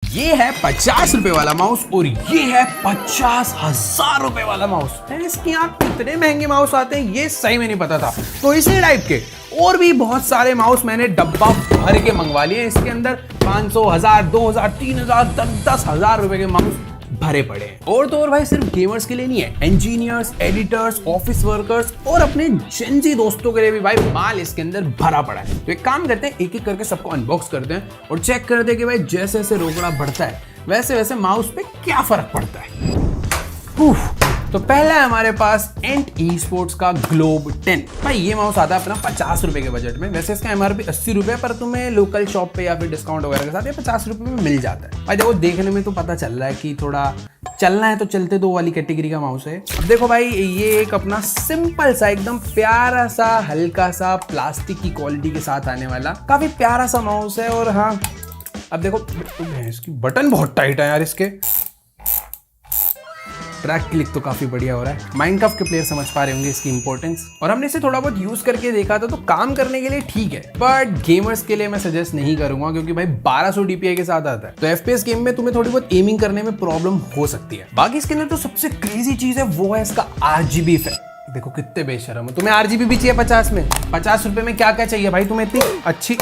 ये है 50 रुपए वाला माउस और ये है 50,000 रुपए वाला माउस। इसके यहाँ कितने महंगे माउस आते हैं ये सही में नहीं पता था। तो इसी टाइप के और भी बहुत सारे माउस मैंने डब्बा भर के मंगवा लिए। इसके अंदर 500, 1000, 2000, 3000, 10,000 रुपए के माउस भरे पड़े हैं। और तो और भाई सिर्फ गेमर्स के लिए नहीं है, इंजीनियर्स, एडिटर्स, ऑफिस वर्कर्स और अपने जेनजी दोस्तों के लिए भी भाई माल इसके अंदर भरा पड़ा है। तो एक काम करते हैं, एक एक करके सबको अनबॉक्स करते हैं और चेक करते हैं कि भाई जैसे जैसे रोकड़ा बढ़ता है वैसे वैसे माउस पे क्या फर्क पड़ता है। तो पहला है हमारे पास एंट ई-स्पोर्ट्स का ग्लोब 10। भाई ये माउस आता है अपना 50 रुपए के बजट में। वैसे इसका एमआरपी 80 रुपए, पर तुम्हें लोकल शॉप पे या फिर डिस्काउंट वगैरह के साथ ये 50 रुपए में मिल जाता है। भाई देखो देखने में तो पता चल रहा है कि थोड़ा चलना है तो चलते दो वाली कैटेगरी का माउस है। अब देखो भाई ये एक अपना सिंपल सा एकदम प्यारा सा हल्का सा प्लास्टिक की क्वालिटी के साथ आने वाला काफी प्यारा सा माउस है। और हाँ अब देखो इसकी बटन बहुत टाइट है यार। इसके ट्रैक क्लिक तो काफी बढ़िया हो रहा है। माइनक्राफ्ट के प्लेयर समझ पा रहे होंगे इसकी इंपॉर्टेंस। और हमने इसे थोड़ा बहुत यूज करके देखा था तो काम करने के लिए ठीक है, बट गेमर्स के लिए मैं सजेस्ट नहीं करूंगा क्योंकि भाई 1200 DPI के साथ आता है तो FPS गेम में तुम्हें थोड़ी बहुत एमिंग करने में प्रॉब्लम हो सकती है। बाकी इसके अंदर तो सबसे क्रेजी चीज है वो है इसका RGB इफेक्ट। देखो कितने बेशरम हो। तुम्हें RGB भी चाहिए 50 में, 50 रुपए में क्या क्या चाहिए भाई तुम्हें इतनी अच्छी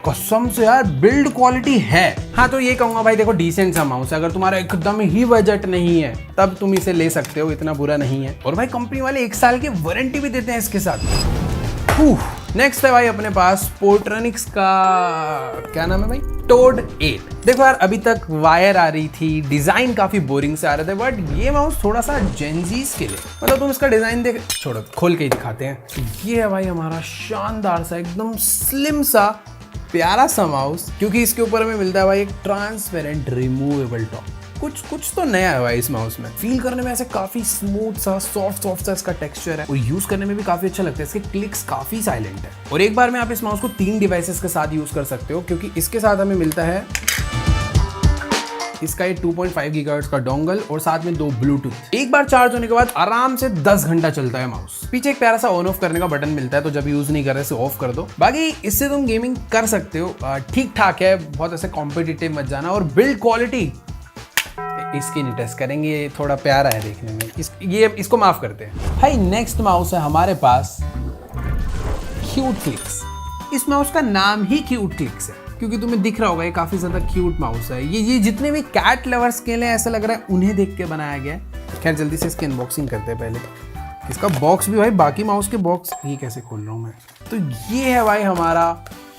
कसम से यार बिल्ड क्वालिटी है। हाँ तो ये कहूंगा भाई देखो डिसेंट सा माउस है। अगर तुम्हारा एकदम ही बजट नहीं है तब तुम इसे ले सकते हो, इतना बुरा नहीं है। और भाई कंपनी वाले 1 साल की वारंटी भी देते हैं इसके साथ। नेक्स्ट है भाई अपने पास पोर्ट्रॉनिक्स का क्या नाम है भाई, टोड 8। देखो यार अभी तक वायर आ रही थी, डिजाइन काफी बोरिंग से आ रहे थे, बट ये माउस थोड़ा सा जेनजीज के लिए, मतलब तुम इसका डिजाइन देख, छोड़ो खोल के ही दिखाते हैं। ये है भाई हमारा शानदार सा एकदम स्लिम सा प्यारा सा माउस, क्योंकि इसके ऊपर हमें मिलता है भाई एक ट्रांसपेरेंट रिमूवेबल टॉप। कुछ तो नया है भाई इस माउस में। फील करने में ऐसे काफी स्मूथ सा सॉफ्ट सा इसका टेक्सचर है और यूज करने में भी काफी अच्छा लगता है। इसके क्लिक्स काफी साइलेंट है और एक बार में आप इस माउस को 3 डिवाइसेस के साथ यूज कर सकते हो, क्योंकि इसके साथ हमें मिलता है इसका ये 2.5 गीगाहर्ट्ज का डोंगल और साथ में 2 ब्लूटूथ। एक बार चार्ज होने के बाद आराम से 10 घंटा चलता है माउस। पीछे एक प्यारा सा ऑन ऑफ करने का बटन मिलता है, तो जब यूज नहीं कर रहे इसे ऑफ कर दो। बाकी इससे तुम गेमिंग कर सकते हो, ठीक ठाक है, बहुत ऐसे कॉम्पिटिटिव मत जाना। और बिल्ड क्वालिटी इसकी नहीं टेस्ट करेंगे, थोड़ा प्यारा है देखने में, इसको माफ करते हैं। भाई नेक्स्ट माउस है हमारे पास क्यूट क्लिक्स। इस माउस का नाम ही क्यूट क्लिक्स है क्योंकि तुम्हें दिख रहा होगा ये काफी ज्यादा क्यूट माउस है। ये जितने भी कैट लवर्स के लिए ऐसा लग रहा है उन्हें देख के बनाया गया है। खैर जल्दी से इसकी अनबॉक्सिंग करते हैं पहले। इसका बॉक्स भी भाई बाकी माउस के बॉक्स ये कैसे खोल रहा हूँ मैं। तो ये है भाई हमारा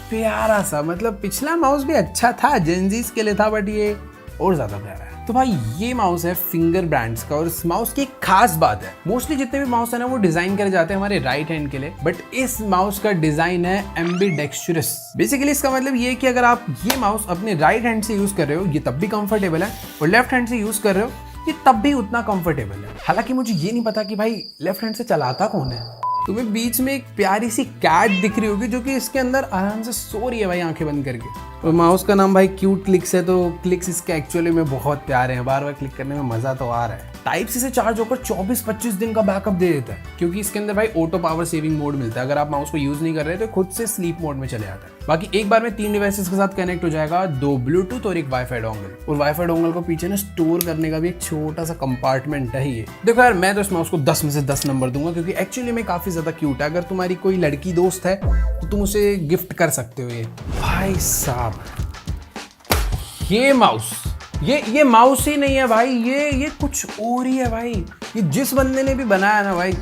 प्यारा सा, मतलब पिछला माउस भी अच्छा था, जेनजीज के लिए था, बट ये और ज्यादा प्यारा है। तो भाई ये माउस है फिंगर ब्रांड्स का और इस माउस की एक खास बात है, मोस्टली जितने भी माउस है ना वो डिजाइन करे जाते हैं हमारे राइट हैंड के लिए, बट इस माउस का डिजाइन है एम्बीडेक्स्ट्रस। बेसिकली इसका मतलब ये है कि अगर आप ये माउस अपने राइट हैंड से यूज कर रहे हो ये तब भी कंफर्टेबल है, और लेफ्ट हैंड से यूज कर रहे हो ये तब भी उतना कंफर्टेबल है। हालांकि मुझे ये नहीं पता कि भाई लेफ्ट हैंड से चलाता कौन है। तुम्हें बीच में एक प्यारी सी कैट दिख रही होगी जो कि इसके अंदर आराम से सो रही है भाई आंखें बंद करके। और माउस का नाम भाई क्यूट क्लिक्स है, तो क्लिक्स इसके एक्चुअली में बहुत प्यारे हैं, बार बार क्लिक करने में मजा तो आ रहा है। टाइप सी से चार्ज होकर 24-25 दिन का बैकअप दे देता है, क्योंकि इसके अंदर भाई ऑटो पावर सेविंग मोड मिलता है। अगर आप माउस को यूज नहीं कर रहे तो खुद से स्लीप मोड में चले जाता है। बाकी एक बार में 3 डिवाइसेस के साथ कनेक्ट हो जाएगा, 2 ब्लूटूथ और एक वाईफाई डोंगल। और वाईफाई डोंगल को पीछे ना स्टोर करने का भी एक छोटा सा कंपार्टमेंट है ये। देखो यार मैं तो इस माउस को 10 में से 10 नंबर दूंगा, क्योंकि एक्चुअली में काफी ज्यादा क्यूट है। अगर तुम्हारी कोई लड़की दोस्त है तो तुम उसे गिफ्ट कर सकते हो ये। भाई साहब ये माउस ये माउस ही नहीं है भाई, ये कुछ और ही है भाई। ये जिस बंदे ने भी बनाया ना भाई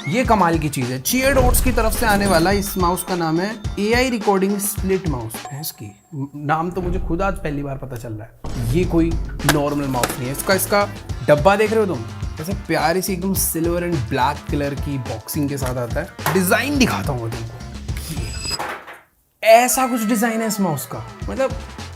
ये कमाल की चीज है। चीयर डॉट्स की तरफ से आने वाला इस माउस का नाम है AI रिकॉर्डिंग स्प्लिट माउस है। इसकी नाम तो मुझे खुद आज पहली बार पता चल रहा है। ये कोई नॉर्मल माउस नहीं है। इसका डब्बा देख रहे हो तुम, ऐसे प्यारी सी एकदम सिल्वर एंड ब्लैक कलर की बॉक्सिंग के साथ आता है। डिजाइन दिखाता हूँ तुमको, ऐसा कुछ डिजाइन है इस माउस का, मतलब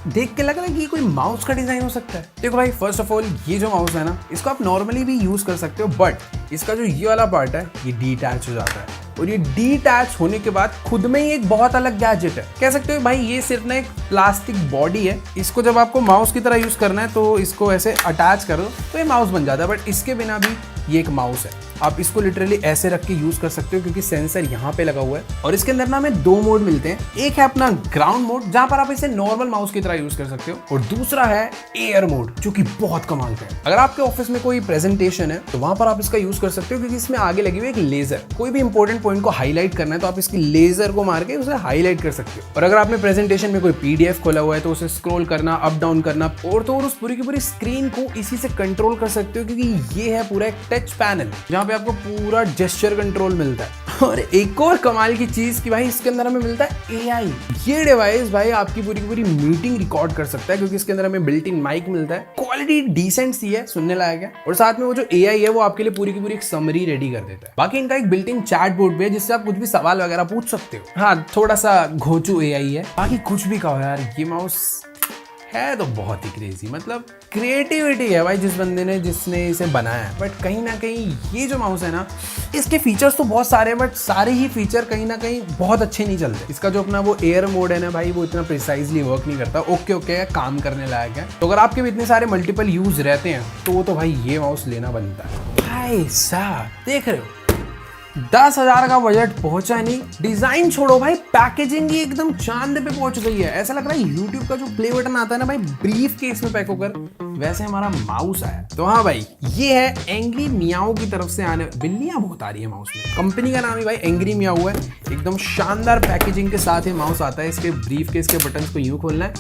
देख के लग रहा है कि ये कोई माउस का डिजाइन हो सकता है। देखो भाई फर्स्ट ऑफ ऑल ये जो माउस है ना इसको आप नॉर्मली भी यूज कर सकते हो, बट इसका जो ये वाला पार्ट है ये डिटैच हो जाता है, और ये डिटैच होने के बाद खुद में ही एक बहुत अलग गैजेट है। कह सकते हो भाई ये सिर्फ ना एक प्लास्टिक बॉडी है, इसको जब आपको माउस की तरह यूज करना है तो इसको ऐसे अटैच करो तो ये माउस बन जाता है, बट इसके बिना भी ये एक माउस है। आप इसको लिटरली ऐसे रख के यूज कर सकते हो क्योंकि सेंसर यहाँ पे लगा हुआ है। और इसके अंदर ना हमें 2 मोड मिलते हैं, एक है अपना ग्राउंड मोड जहां पर आप इसे नॉर्मल माउस की तरह यूज कर सकते हो, और दूसरा है एयर मोड जो कि बहुत कमाल का है। अगर आपके ऑफिस में कोई प्रेजेंटेशन है तो वहां पर आप इसका यूज कर सकते हो क्योंकि इसमें आगे लगी हुई एक लेजर, कोई भी इंपॉर्टेंट पॉइंट को हाईलाइट करना है तो आप इसकी लेजर को मार के उसे हाईलाइट कर सकते हो। और अगर आपने प्रेजेंटेशन में कोई पीडीएफ खोला हुआ है तो उसे स्क्रॉल करना, अप डाउन करना और तो और उस पूरी की पूरी स्क्रीन को इसी से कंट्रोल कर सकते हो क्योंकि ये है पूरा एक टच पैनल जहां पे आपको पूरा जेस्चर कंट्रोल मिलता है। और एक और कमाल की चीज कि भाई इसके अंदर हमें मिलता है एआई। ये डिवाइस भाई आपकी पूरी की पूरी मीटिंग रिकॉर्ड कर सकता है क्योंकि इसके अंदर हमें बिल्ट इन माइक मिलता है, क्वालिटी डिसेंट सी है, सुनने लायक है, और साथ में वो जो एआई है वो आपके लिए पूरी की पूरी एक समरी रेडी कर देता है। बाकी इनका एक बिल्ट इन चैट बोर्ड भी है जिससे आप कुछ भी सवाल वगैरह पूछ सकते हो। हाँ, थोड़ा सा घोचू एआई है, बाकी कुछ भी कहो यार, ये माउस है तो बहुत ही क्रेजी, मतलब क्रिएटिविटी है भाई जिसने इसे बनाया है। बट कहीं ना कहीं ये जो माउस है ना, इसके फीचर्स तो बहुत सारे हैं बट सारे ही फीचर कहीं ना कहीं बहुत अच्छे नहीं चलते। इसका जो अपना वो एयर मोड है ना भाई, वो इतना प्रिसाइजली वर्क नहीं करता। ओके काम करने लायक है, तो अगर आपके भी इतने सारे मल्टीपल यूज रहते हैं तो भाई ये माउस लेना बनता है। भाई साहब देख रहे हो 10,000 का बजट पहुंचा नहीं, डिजाइन छोड़ो भाई, पैकेजिंग ही एकदम चांद पे पहुंच गई है। ऐसा लग रहा है यूट्यूब का जो प्ले बटन आता है ना भाई, ब्रीफ केस में पैक होकर, वैसे हमारा माउस आया। तो हाँ भाई, ये है एंग्री मियाओ की तरफ से आने, बिल्लियां बहुत आ रही है माउस में, कंपनी का नाम ही भाई एंग्री मियाओ है। एकदम शानदार पैकेजिंग के साथ ये माउस आता है। इसके ब्रीफ केस के बटन को यूं खोलना है,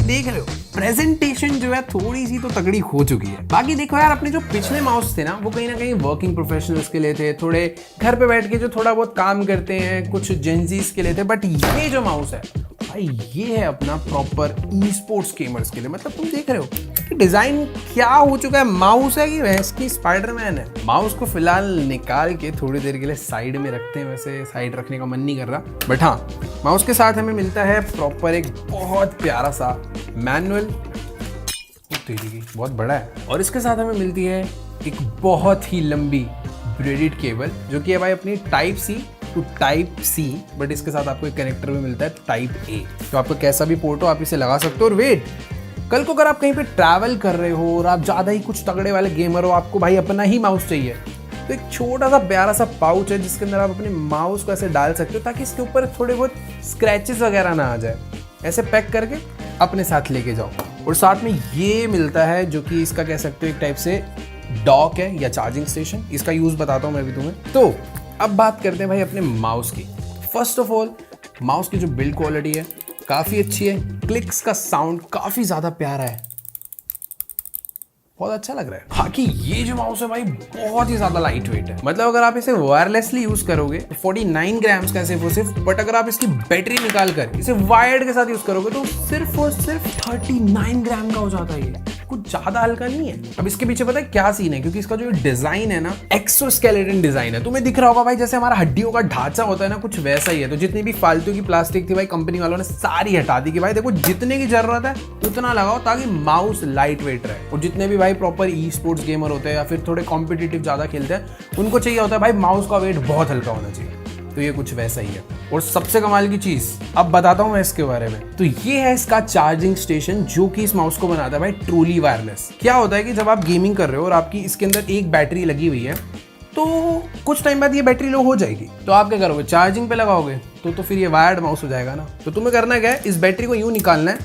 देख रहे हो प्रेजेंटेशन जो है थोड़ी सी तो तगड़ी हो चुकी है। बाकी देखो यार, अपने जो पिछले माउस थे ना वो कहीं ना कहीं वर्किंग प्रोफेशनल्स के लिए थे, थोड़े घर पे बैठ के जो थोड़ा बहुत काम करते हैं, कुछ जेंजीज के लिए थे। बट ये जो माउस है भाई, ये है अपना प्रॉपर ई स्पोर्ट्स गेमर्स के लिए। मतलब तुम देख रहे हो कि डिजाइन क्या हो चुका है, माउस है कि भैंस की स्पाइडरमैन है। माउस को फिलहाल निकाल के थोड़ी देर के लिए साइड में रखते हैं, वैसे साइड रखने का मन नहीं कर रहा। बट हाँ, माउस के साथ हमें मिलता है प्रॉपर एक बहुत प्यारा सा मैनुअल, बहुत बड़ा है। और इसके साथ हमें मिलती है एक बहुत ही लंबी ब्रेडेड केबल जो कि है भाई अपनी type C to type C, but इसके साथ आपको एक कनेक्टर भी मिलता है टाइप ए, तो आपको कैसा भी पोर्ट हो आप इसे लगा सकते हो। और वेट, कल को अगर आप कहीं पे ट्रैवल कर रहे हो और आप ज़्यादा ही कुछ तगड़े वाले गेमर हो, आपको भाई अपना ही माउस चाहिए, तो एक छोटा सा प्यारा सा पाउच है जिसके अंदर आप अपने माउस को ऐसे डाल सकते हो ताकि इसके ऊपर थोड़े बहुत स्क्रैचेस वगैरह ना आ जाए। ऐसे पैक करके अपने साथ लेके जाओ। और साथ में ये मिलता है जो कि इसका कह सकते हो एक टाइप से डॉक है या चार्जिंग स्टेशन। इसका यूज़ बताता हूँ मैं भी तुम्हें। तो अब बात करते हैं भाई अपने माउस की। फर्स्ट ऑफ ऑल, माउस की जो बिल्ड क्वालिटी है काफ़ी अच्छी है, क्लिक्स का साउंड काफ़ी ज़्यादा प्यारा है, बहुत अच्छा लग रहा है। बाकी ये जो माउस है भाई बहुत ही ज्यादा लाइट वेट है, मतलब अगर आप इसे वायरलेसली यूज करोगे तो 49 ग्राम्स का सिर्फ, बट अगर आप इसकी बैटरी निकाल कर इसे वायर्ड के साथ यूज करोगे तो सिर्फ और सिर्फ 39 ग्राम का हो जाता है। ये कुछ ज्यादा हल्का नहीं है। अब इसके पीछे पता है क्या सीन है, क्योंकि इसका जो डिजाइन है ना एक्सोस्केलेटन डिजाइन है। तुम्हें दिख रहा होगा भाई जैसे हमारा हड्डियों का ढांचा होता है ना, कुछ वैसा ही है। तो जितनी भी फालतू की प्लास्टिक थी भाई कंपनी वालों ने सारी हटा दी कि भाई देखो जितने की जरूरत है उतना लगाओ ताकि माउस लाइट वेट रहे। और जितने भी भाई प्रॉपर ई स्पोर्ट्स गेमर होते हैं या फिर थोड़े कॉम्पिटिटिव ज्यादा खेलते हैं उनको चाहिए होता है भाई माउस का वेट बहुत हल्का होना चाहिए। तो ये कुछ वैसा ही है। और सबसे कमाल की चीज अब बताता हूं मैं इसके बारे में, तो ये है इसका चार्जिंग स्टेशन जो कि इस माउस को बनाता है भाई ट्रूली वायरलेस। क्या होता है कि जब आप गेमिंग कर रहे हो और आपकी इसके अंदर एक बैटरी लगी हुई है तो कुछ टाइम बाद ये बैटरी लो हो जाएगी, तो आप क्या करोगे, चार्जिंग पे लगाओगे तो फिर ये वायर्ड माउस हो जाएगा ना। तो तुम्हें करना क्या है, इस बैटरी को यूं निकालना है,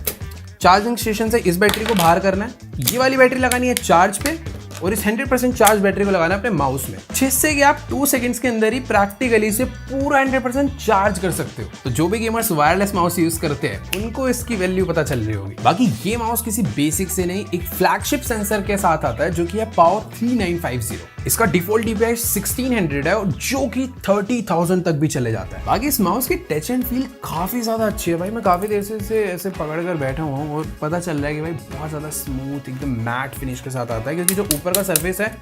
चार्जिंग स्टेशन से इस बैटरी को बाहर करना है, ये वाली बैटरी लगानी है चार्ज पे और इस 100% चार्ज बैटरी को लगाना है अपने माउस में, जिससे कि आप 2 सेकंड्स के अंदर ही प्रैक्टिकली से पूरा 100% चार्ज कर सकते हो। तो जो भी गेमर्स वायरलेस माउस यूज करते हैं उनको इसकी वैल्यू पता चल रही होगी। बाकी ये माउस किसी बेसिक से नहीं, एक फ्लैगशिप सेंसर के साथ आता है जो कि है पावर 3950। इसका डिफॉल्ट DPI 1600 है और जो कि 30,000 तक भी चले जाता है। बाकी इस माउस की टच एंड फील काफी ज्यादा अच्छी है भाई। मैं काफी देर से इसे ऐसे पकड़ कर बैठा हुआ हूँ और पता चल रहा है कि भाई बहुत ज्यादा स्मूथ एकदम मैट फिनिश के साथ आता है, क्योंकि जो ऊपर का सरफेस है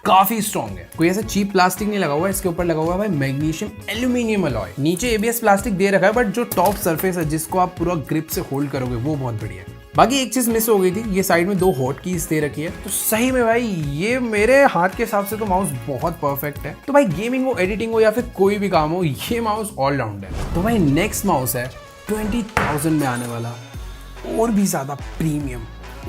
काफी स्ट्रॉन्ग है। कोई ऐसा चीप प्लास्टिक नहीं लगा हुआ है, इसके ऊपर लगा हुआ है भाई मैग्नीशियम एल्यूमिनियम अलॉय। नीचे ABS प्लास्टिक दे रखा है, बट जो टॉप सरफेस है जिसको आप पूरा ग्रिप से होल्ड करोगे वो बहुत बढ़िया है। बाकी एक चीज मिस हो गई थी, ये साइड में 2 हॉट कीज दे रखी है। तो सही में भाई ये मेरे हाथ के हिसाब से तो माउस बहुत परफेक्ट है। तो भाई गेमिंग हो, एडिटिंग हो या फिर कोई भी काम हो, ये माउस ऑलराउंड है। तो भाई नेक्स्ट माउस है 20,000 में आने वाला, और भी ज्यादा प्रीमियम,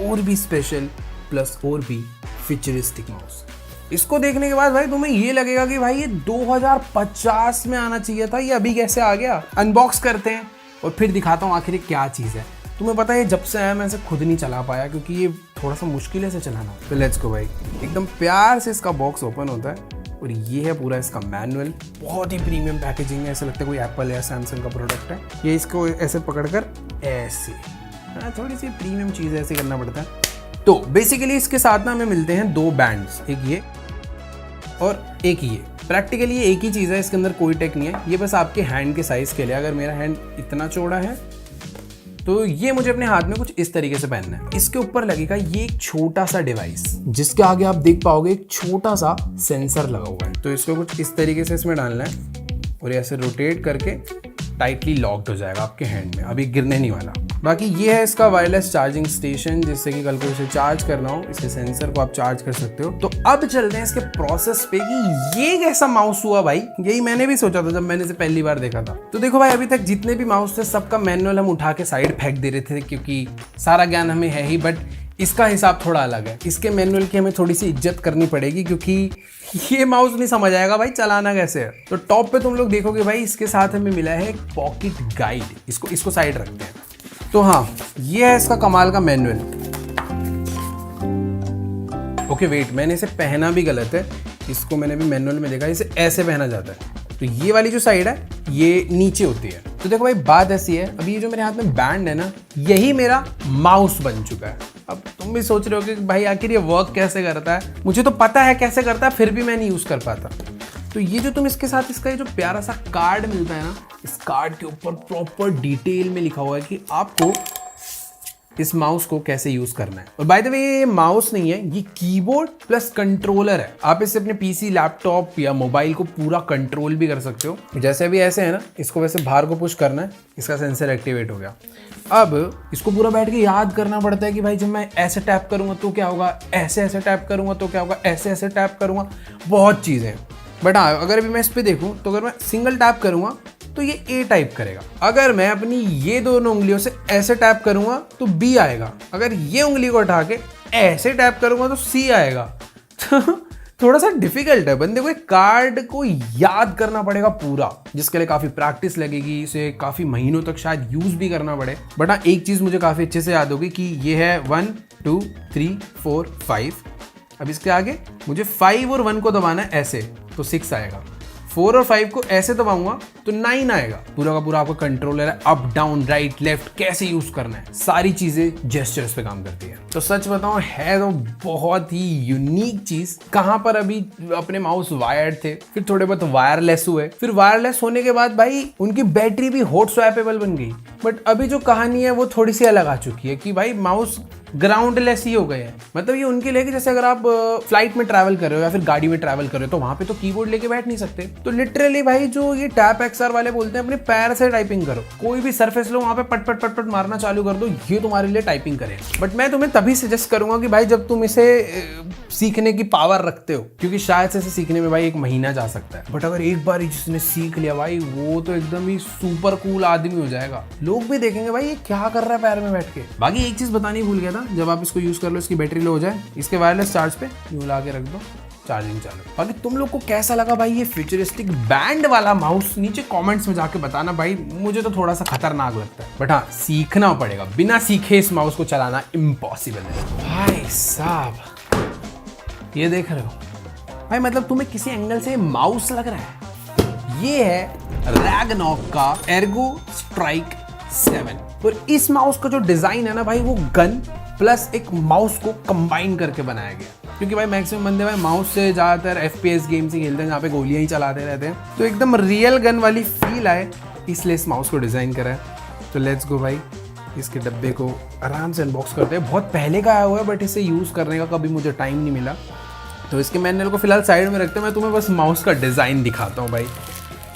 और भी स्पेशल, प्लस और भी फ्यूचरिस्टिक माउस। इसको देखने के बाद भाई तुम्हें ये लगेगा कि भाई ये 2050 में आना चाहिए था, ये अभी कैसे आ गया। अनबॉक्स करते हैं और फिर दिखाता हूँ आखिर ये क्या चीज़ है। तुम्हें पता है जब से आया मैं इसे खुद नहीं चला पाया क्योंकि ये थोड़ा सा मुश्किल है इसे चलाना। तो लेट्स गो भाई। एकदम प्यार से इसका बॉक्स ओपन होता है और ये है पूरा इसका मैनुअल। बहुत ही प्रीमियम पैकेजिंग है, ऐसा लगता है कोई एप्पल या सैमसंग का प्रोडक्ट है। ये इसको ऐसे पकड़कर ऐसे, थोड़ी सी प्रीमियम चीज़ ऐसे करना पड़ता है। तो बेसिकली इसके साथ ना हमें मिलते हैं 2 बैंड्स, एक ये और एक ये। प्रैक्टिकली ये एक ही चीज़ है, इसके अंदर कोई टेक नहीं है। ये बस आपके हैंड के साइज़ के लिए। अगर मेरा हैंड इतना चौड़ा है तो ये मुझे अपने हाथ में कुछ इस तरीके से पहनना है। इसके ऊपर लगेगा ये एक छोटा सा डिवाइस जिसके आगे आप देख पाओगे एक छोटा सा सेंसर लगा हुआ है। तो इसको कुछ इस तरीके से इसमें डालना है और ऐसे रोटेट करके टाइटली लॉक्ड हो जाएगा आपके हैंड में, अभी गिरने नहीं वाला। बाकी ये है इसका वायरलेस चार्जिंग स्टेशन, जिससे कि कल को इसे चार्ज करना हो इसके सेंसर को आप चार्ज कर सकते हो। तो अब चलते हैं इसके प्रोसेस पे कि ये कैसा माउस हुआ भाई। यही मैंने भी सोचा था जब मैंने इसे पहली बार देखा था। तो देखो भाई, अभी तक जितने भी माउस थे सबका मैनुअल हम उठा के साइड फेंक दे रहे थे क्योंकि सारा ज्ञान हमें है ही, बट इसका हिसाब थोड़ा अलग है। इसके मैनुअल की हमें थोड़ी सी इज्जत करनी पड़ेगी क्योंकि ये माउस नहीं समझ आएगा भाई चलाना कैसे है। तो टॉप पे तुम लोग देखोगे भाई इसके साथ हमें मिला है एक पॉकेट गाइड। इसको साइड रखते हैं। तो हाँ, ये है इसका कमाल का मैनुअल। ओके वेट, मैंने इसे पहना भी गलत है। इसको मैंने भी मैनुअल में देखा, इसे ऐसे पहना जाता है। तो ये वाली जो साइड है ये नीचे होती है। तो देखो भाई, बात ऐसी है, अभी ये जो मेरे हाथ में बैंड है ना, यही मेरा माउस बन चुका है। अब तुम भी सोच रहे हो कि भाई आखिर ये वर्क कैसे करता है। मुझे तो पता है कैसे करता है, फिर भी मैं नहीं यूज कर पाता। तो ये जो तुम इसके साथ इसका ये जो प्यारा सा कार्ड मिलता है ना, इस कार्ड के ऊपर प्रॉपर डिटेल में लिखा हुआ है कि आपको इस माउस को कैसे यूज करना है। और बाय द वे, ये माउस नहीं है, ये कीबोर्ड प्लस कंट्रोलर है। आप इससे अपने पीसी, लैपटॉप या मोबाइल को पूरा कंट्रोल भी कर सकते हो। जैसे अभी ऐसे है ना, इसको वैसे बाहर को पुश करना है, इसका सेंसर एक्टिवेट हो गया। अब इसको पूरा बैठ के याद करना पड़ता है कि भाई जब मैं ऐसे टैप करूंगा तो क्या होगा, ऐसे ऐसे टैप करूंगा तो क्या होगा, ऐसे ऐसे टैप करूंगा। बहुत चीजें। बट हाँ, अगर अभी मैं इस पे देखूं तो अगर मैं सिंगल टैप करूंगा तो ये ए टाइप करेगा। अगर मैं अपनी ये दोनों उंगलियों से ऐसे टैप करूंगा तो बी आएगा। अगर ये उंगली को उठा के ऐसे टैप करूंगा तो सी आएगा। थोड़ा सा डिफिकल्ट है, बंदे को एक कार्ड को याद करना पड़ेगा पूरा, जिसके लिए काफी प्रैक्टिस लगेगी। इसे काफी महीनों तक शायद यूज भी करना पड़े। बट हाँ, एक चीज मुझे काफी अच्छे से याद होगी कि ये है 1 2 3 4 5। अब इसके आगे मुझे 5 और 1 को दबाना है ऐसे, तो 6 आएगा। 4 और 5 को ऐसे दबाऊंगा तो 9 आएगा। पूरा का पूरा आपका कंट्रोलर है, अप डाउन राइट लेफ्ट कैसे यूज करना है, सारी चीजें जेस्चर्स पे काम करती है। तो सच बताऊं, है तो बहुत ही यूनिक चीज। कहां पर अभी अपने माउस वायर्ड थे, फिर थोड़े बहुत वायरलेस हुए, फिर वायरलेस होने के बाद भाई उनकी बैटरी भी हॉट स्वैपेबल बन गई। बट अभी जो कहानी है वो थोड़ी सी अलग आ चुकी है कि भाई माउस ग्राउंडलेस ही हो गए हैं। मतलब ये उनके लिए कि जैसे अगर आप फ्लाइट में ट्रैवल कर रहे हो या फिर गाड़ी में ट्रैवल कर रहे हो तो वहां पे तो कीबोर्ड लेके बैठ नहीं सकते। तो लिटरली भाई जो ये टैप एक्सआर वाले बोलते हैं, अपने पैर से टाइपिंग करो। कोई भी सरफेस लो, वहां पे पट पट पट पट मारना चालू कर दो, ये तुम्हारे लिए टाइपिंग करेगा। बट मैं तुम्हें तभी सजेस्ट करूंगा कि भाई जब तुम इसे सीखने की पावर रखते हो, क्योंकि शायद से इसे सीखने में भाई 1 महीना जा सकता है। बट अगर एक बार जिसने सीख लिया भाई, वो तो एकदम ही सुपर कूल आदमी हो जाएगा। लोग भी देखेंगे भाई ये क्या कर रहा है पैर में बैठ के। बाकी एक चीज बतानी भूल गया था, जब आप इसको यूज कर लो, इसकी बैटरी लो हो जाए, इसके वायरलेस चार्ज पे यूं ला के रख दो, चार्जिंग चालू। बाकी तुम लोग को कैसा लगा भाई ये फ्यूचरिस्टिक बैंड वाला माउस, नीचे कमेंट्स में जाके बताना भाई। मुझे तो थोड़ा सा खतरनाक लगता है, बट हाँ सीखना पड़ेगा। बिना सीखे इस माउस को चलाना इम्पॉसिबल है भाई साहब। ये देख रहे हो भाई, मतलब तुम्हें किसी एंगल से माउस लग रहा है। ये है रैग्नॉक का एर्गो स्ट्राइक 7। और इस माउस का जो डिजाइन है ना भाई, वो गन प्लस एक माउस को कंबाइन करके बनाया गया। क्योंकि भाई मैक्सिमम बंदे भाई माउस से ज़्यादातर FPS गेम्स ही खेलते हैं, जहाँ पे गोलियां ही चलाते रहते हैं। तो एकदम रियल गन वाली फील आए, इसलिए इस माउस को डिज़ाइन करा है। तो लेट्स गो भाई, इसके डब्बे को आराम से अनबॉक्स करते हैं। बहुत पहले का आया हुआ है, बट इसे यूज़ करने का कभी मुझे टाइम नहीं मिला। तो इसके मैनुअल को फिलहाल साइड में रखते हैं, मैं तुम्हें बस माउस का डिज़ाइन दिखाता हूँ भाई।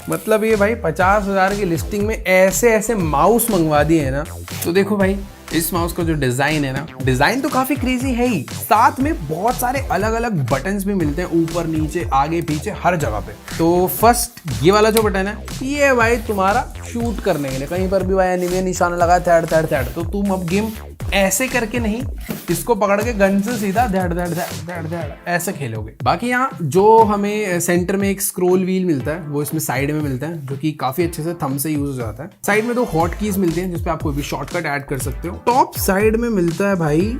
मतलब ये भाई 50,000 की लिस्टिंग में ऐसे ऐसे माउस मंगवा दिए हैं ना। तो देखो भाई, इस माउस का जो डिज़ाइन है ना, डिज़ाइन तो काफ़ी क्रेजी है ही, साथ में बहुत सारे अलग अलग बटन्स भी मिलते हैं, ऊपर नीचे आगे पीछे हर जगह पे। तो फर्स्ट ये वाला जो बटन है, ये भाई तुम्हारा शूट करने के लिए, कहीं पर भी भाई एनिमी निशाना लगा थैड थैड थैड, तो तुम अब गेम ऐसे करके नहीं, इसको पकड़ के गन से सीधा धड़ धड़ धड़ धड़ धड़ ऐसे खेलोगे। बाकी यहाँ जो हमें सेंटर में एक स्क्रोल व्हील मिलता है वो इसमें साइड में मिलता है, जो कि काफी अच्छे से थंब से यूज हो जाता है। साइड में 2 हॉट कीज मिलती हैं जिसपे आप कोई भी शॉर्टकट ऐड कर सकते हो। टॉप साइड में मिलता है भाई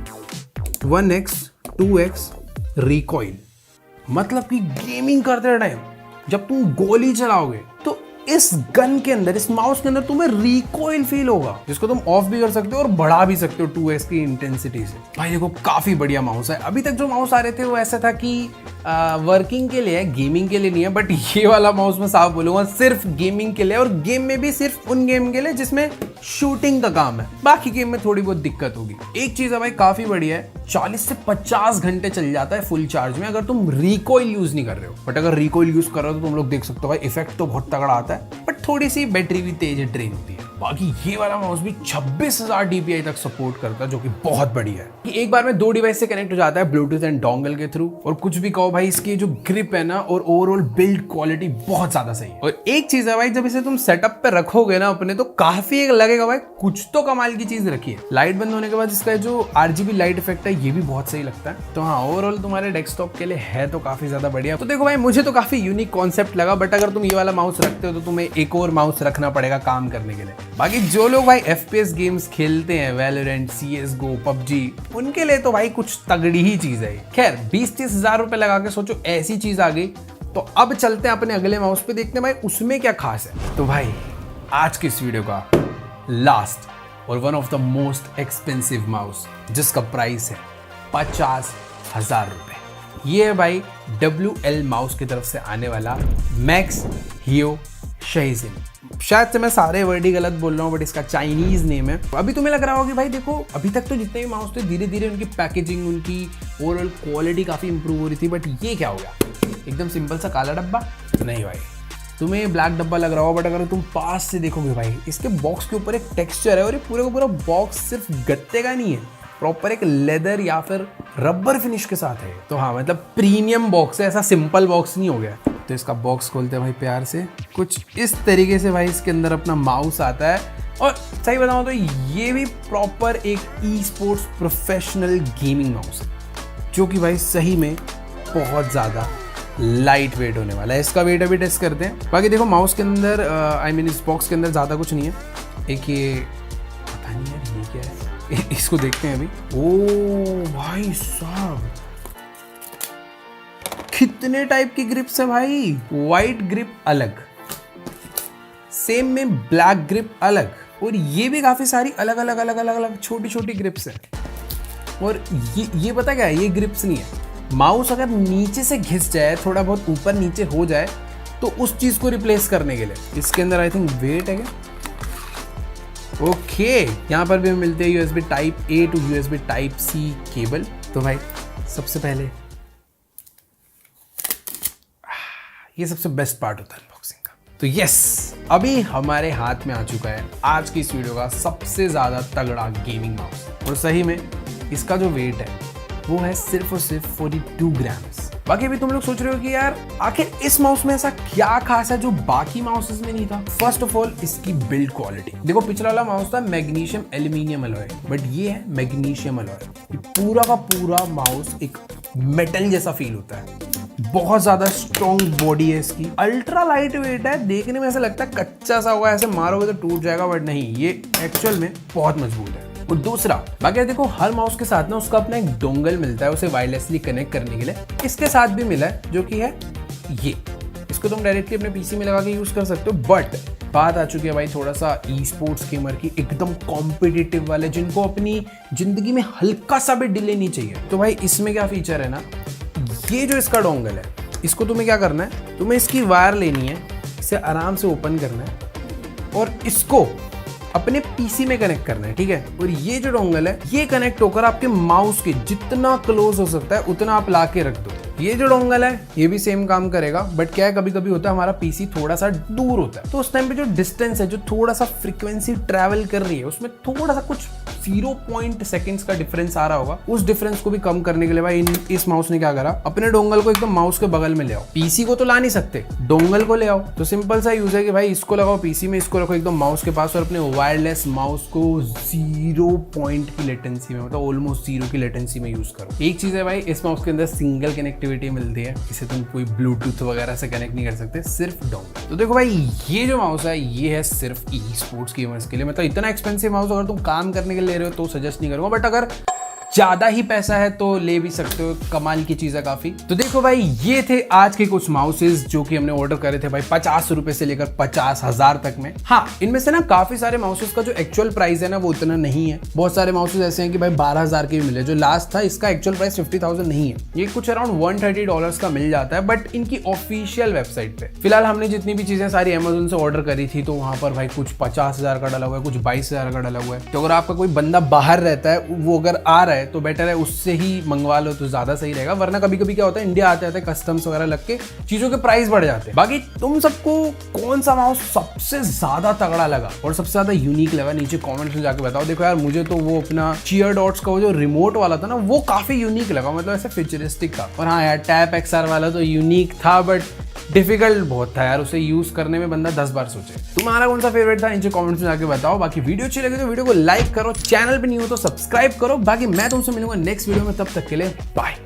1x 2x रिकॉइल, मतलब कि गेमिंग करते टाइम जब तुम गोली चलाओगे तो इस गन के अंदर, इस माउस के अंदर तुम्हें रिकॉइल फील होगा, जिसको तुम ऑफ भी कर सकते हो और बढ़ा भी सकते हो 2x की इंटेंसिटी से। भाई देखो काफी बढ़िया माउस है। अभी तक जो माउस आ रहे थे वो ऐसा था कि वर्किंग के लिए है, गेमिंग के लिए नहीं है। बट ये वाला माउस मैं साफ बोलूंगा सिर्फ गेमिंग के लिए, और गेम में भी सिर्फ उन गेम के लिए जिसमें शूटिंग का काम है। बाकी गेम में थोड़ी बहुत दिक्कत होगी। एक चीज है भाई काफी बढ़िया है, 40 से 50 घंटे चल जाता है फुल चार्ज में अगर तुम रिकॉइल यूज नहीं कर रहे हो। बट अगर रिकॉइल यूज कर रहे हो तो तुम लोग देख सकते हो भाई इफेक्ट तो बहुत तगड़ा आता है, बट थोड़ी सी बैटरी भी तेज ड्रेन होती है। बाकी ये वाला माउस भी 26,000 DPI तक सपोर्ट करता है, जो कि बहुत बढ़िया है। कि एक बार में 2 डिवाइस से कनेक्ट हो जाता है ब्लूटूथ एंड डोंगल के थ्रू। और कुछ भी कहो भाई, इसकी जो ग्रिप है ना और ओवरऑल बिल्ड क्वालिटी बहुत ज्यादा सही है। और एक चीज है भाई, जब इसे तुम सेटअप पे रखोगे ना अपने, तो काफी लगेगा भाई कुछ तो कमाल की चीज रखी है। लाइट बंद होने के बाद इसका जो RGB लाइट इफेक्ट है ये भी बहुत सही लगता है। तो हाँ, ओवरऑल तुम्हारे डेस्कटॉप के लिए है तो काफी ज्यादा बढ़िया। तो देखो भाई, मुझे तो काफी यूनिक कॉन्सेप्ट लगा, बट अगर तुम ये वाला माउस रखते हो तो तुम्हें एक और माउस रखना पड़ेगा काम करने के लिए। बाकी जो लोग भाई FPS गेम्स खेलते हैं, वैलोरेंट, CSGO, PUBG, उनके लिए तो भाई कुछ तगड़ी ही चीज है। खैर 20-30 हजार रुपए लगा के सोचो ऐसी चीज आ गई। तो अब चलते हैं अपने अगले माउस पे, देखते हैं भाई उसमें क्या खास है। तो भाई आज की इस वीडियो का लास्ट और one of the most expensive mouse, जिसका प्राइस है 50,000 रुपए। ये है भाई WL माउस की तरफ से आने वाला मैक्स हियो शाइजिन। शायद से मैं सारे वर्ड ही गलत बोल रहा हूँ, बट इसका चाइनीज नेम है। अभी तुम्हें लग रहा होगा कि भाई देखो अभी तक तो जितने भी माउस थे धीरे धीरे उनकी पैकेजिंग, उनकी ओवरऑल क्वालिटी काफी इंप्रूव हो रही थी, बट ये क्या हो गया, एकदम सिंपल सा काला डब्बा? नहीं भाई, तुम्हें ब्लैक डब्बा लग रहा हो, बट अगर तुम पास से देखोगे भाई, इसके बॉक्स के ऊपर एक टेक्सचर है, और ये पूरे का पूरा बॉक्स सिर्फ गत्ते का नहीं है, प्रॉपर एक लेदर या फिर रबर फिनिश के साथ है। तो हाँ, मतलब प्रीमियम बॉक्स है, ऐसा सिंपल बॉक्स नहीं हो गया। तो इसका बॉक्स खोलते हैं भाई प्यार से, कुछ इस तरीके से भाई इसके अंदर अपना माउस आता है। और सही बताऊं तो ये भी प्रॉपर एक ई-स्पोर्ट्स प्रोफेशनल गेमिंग माउस है, जो कि भाई सही में बहुत ज़्यादा लाइट वेट होने वाला है। इसका वेट अभी टेस्ट करते हैं। बाकी देखो माउस के अंदर इस बॉक्स के अंदर ज़्यादा कुछ नहीं है। एक ये पता नहीं यार ये क्या है, इसको देखते हैं अभी। ओ भाई साहब, कितने टाइप की ग्रिप्स है भाई। वाइट ग्रिप अलग, सेम में ब्लैक ग्रिप अलग, और ये भी काफी सारी अलग अलग अलग अलग अलग छोटी छोटी ग्रिप्स है। और ये पता क्या है, ये ग्रिप्स नहीं है। माउस अगर नीचे से घिस जाए, थोड़ा बहुत ऊपर नीचे हो जाए, तो उस चीज को रिप्लेस करने के लिए इसके अंदर आई थिंक वेट है क्या। ओके, यहाँ पर भी मिलते हैं USB type A to USB type C cable. तो भाई सबसे पहले ये सबसे बेस्ट पार्ट होता है अनबॉक्सिंग का। तो यस, अभी हमारे हाथ में आ चुका है आज की इस वीडियो का सबसे ज्यादा तगड़ा गेमिंग माउस। और सही में इसका जो वेट है वो है सिर्फ और सिर्फ 42 ग्राम्स। बाकी अभी तुम लोग सोच रहे हो कि यार आखिर इस माउस में ऐसा क्या खास है जो बाकी माउसेस में नहीं था। फर्स्ट ऑफ ऑल इसकी बिल्ड क्वालिटी देखो, पिछला वाला माउस था मैग्नीशियम एल्यूमिनियम अलॉय, बट ये है मैग्नीशियम अलॉय। पूरा का पूरा माउस एक मेटल जैसा फील होता है, बहुत ज्यादा स्ट्रॉन्ग बॉडी है इसकी, अल्ट्रा लाइट वेट है। देखने में ऐसा लगता है कच्चा सा होगा, ऐसे मारोगे तो टूट जाएगा, बट नहीं, ये एक्चुअल में बहुत मजबूत है। और दूसरा, बाकी देखो हर माउस के साथ ना उसका अपना एक डोंगल मिलता है उसे वायरलेसली कनेक्ट करने के लिए। इसके साथ भी मिला है, जो कि है ये। इसको तुम डायरेक्टली अपने पीसी में लगा के यूज कर सकते हो। बट बात आ चुकी है भाई थोड़ा सा ई स्पोर्ट्स गेमर की, एकदम कॉम्पिटिटिव वाले, जिनको अपनी जिंदगी में हल्का सा भी डिले नहीं चाहिए। तो भाई इसमें क्या फीचर है ना, ये जो इसका डोंगल है, इसको तुम्हें क्या करना है, तुम्हें इसकी वायर लेनी है, इसे आराम से ओपन करना है और इसको अपने पीसी में कनेक्ट करना है, ठीक है। और ये जो डोंगल है ये कनेक्ट होकर आपके माउस के जितना क्लोज हो सकता है उतना आप ला के रख दो। ये जो डोंगल है ये भी सेम काम करेगा, बट क्या है कभी कभी होता है हमारा पीसी थोड़ा सा दूर होता है, तो उस टाइम पे जो डिस्टेंस है, जो थोड़ा सा फ्रीक्वेंसी ट्रैवल कर रही है, उसमें थोड़ा सा कुछ 0 सेकंड्स का डिफरेंस आ रहा होगा। उस डिफरेंस को भी कम करने के लिए भाई इस माउस ने क्या करा, अपने डोंगल को एकदम माउस के बगल में ले आओ। पीसी को तो ला नहीं सकते, डोंगल को ले आओ। तो सिंपल सा यूज है कि भाई इसको लगाओ पीसी में, इसको रखो एकदम माउस के पास और अपने वायरलेस माउस को 0 पॉइंट की लेटेंसी में, मतलब ऑलमोस्ट 0 की लेटेंसी में यूज करो। एक चीज है भाई, इस माउस के अंदर सिंगल कनेक्टिविटी मिलती है, इसे तुम कोई ब्लूटूथ वगैरह से कनेक्ट नहीं कर सकते, सिर्फ डोंगल। तो देखो भाई ये जो माउस है ये है सिर्फ ई स्पोर्ट्स गेमर्स के लिए। मतलब इतना एक्सपेंसिव माउस अगर तुम काम करने के लिए ले रहे हो तो सजेस्ट नहीं करूंगा, बट अगर ज्यादा ही पैसा है तो ले भी सकते हो, कमाल की चीज है काफी। तो देखो भाई ये थे आज के कुछ माउसेस जो कि हमने ऑर्डर करे थे भाई 50 रुपए से लेकर 50,000 तक में। हाँ, इनमें से ना काफी सारे माउसेस का जो एक्चुअल प्राइस है ना वो उतना नहीं है। बहुत सारे माउसेस ऐसे हैं कि भाई 12,000 के भी मिले, जो लास्ट था इसका एक्चुअल प्राइस 50,000 नहीं है, ये कुछ अराउंड $130 का मिल जाता है, बट इनकी ऑफिशियल वेबसाइट पे। फिलहाल हमने जितनी भी चीजें सारी अमेजोन से ऑर्डर करी थी तो वहां पर भाई कुछ 50,000 का डाला हुआ है, कुछ 22,000 का डाला हुआ है। तो अगर आपका कोई बंदा बाहर रहता है, वो अगर आ रहा है तो बेटर है उससे ही मंगवा लो तो ज्यादा सही रहेगा, वरना कभी कभी क्या होता है इंडिया आते आते कस्टम्स वगैरह लग के चीजों के प्राइस बढ़ जाते हैं। बाकी तुम सबको कौन सा माउस सबसे ज्यादा तगड़ा लगा और सबसे ज्यादा यूनिक लगा, नीचे कमेंट्स में जाके बताओ। देखो यार मुझे तो वो अपना चीयर डॉट्स का वो जो रिमोट वाला था ना वो काफी यूनिक लगा, मतलब ऐसे फ्यूचरिस्टिक था। और हाँ यार टैप XR वाला तो यूनिक था, बट डिफिकल्ट बहुत था यार, उसे यूज करने में बंदा 10 बार सोचे। तुम्हारा कौन सा फेवरेट था नीचे कमेंट्स में जाके बताओ। बाकी वीडियो अच्छी लगी तो वीडियो को लाइक करो, चैनल पे नहीं हो तो सब्सक्राइब करो। बाकी मैं तुमसे मिलूंगा नेक्स्ट वीडियो में, तब तक के लिए बाय।